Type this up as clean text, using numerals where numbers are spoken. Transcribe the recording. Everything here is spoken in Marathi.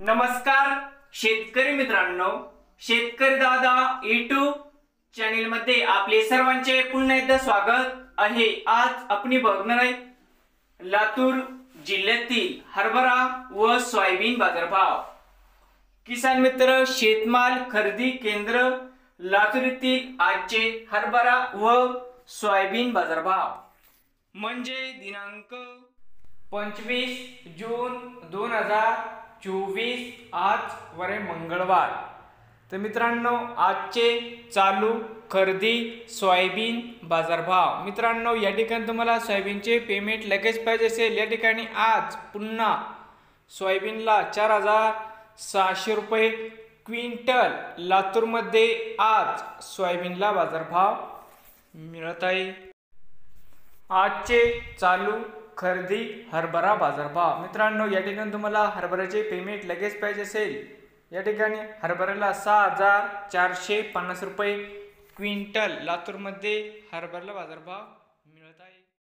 नमस्कार शेतकरी मित्रांनो, शेतकरी दादा यूट्यूब चॅनल मध्ये आपले सर्वांचे पुन्हा एकदा स्वागत आहे। आज आपण बघणार आहे लातूर जिल्ह्यातील हरभरा व सोयाबीन बाजारभाव। किसान मित्र शेतमाल खरेदी केंद्र लातूर येथील आजचे हरभरा व सोयाबीन बाजारभाव म्हणजे दिनांक 25 जून 2024 आज वारे मंगळवार। तर मित्रांनो आजचे चालू खरेदी सोयाबीन बाजारभाव। मित्रांनो या ठिकाणी तुम्हाला सोयाबीनचे पेमेंट लगेच पाहिजे असेल, या ठिकाणी आज पुन्हा सोयाबीनला 4600 रुपये क्विंटल लातूर मध्ये आज सोयाबीनला बाजारभाव मिळत आहे। आजचे चालू खरेदी हरभरा बाजारभाव। मित्रांनो या ठिकाणी तुम्हाला हरभऱ्याचे पेमेंट लगेच पाहिजे असेल, या ठिकाणी हरभऱ्याला 6450 रुपये क्विंटल लातूर मध्ये हरभऱ्याला बाजारभाव मिळत आहे।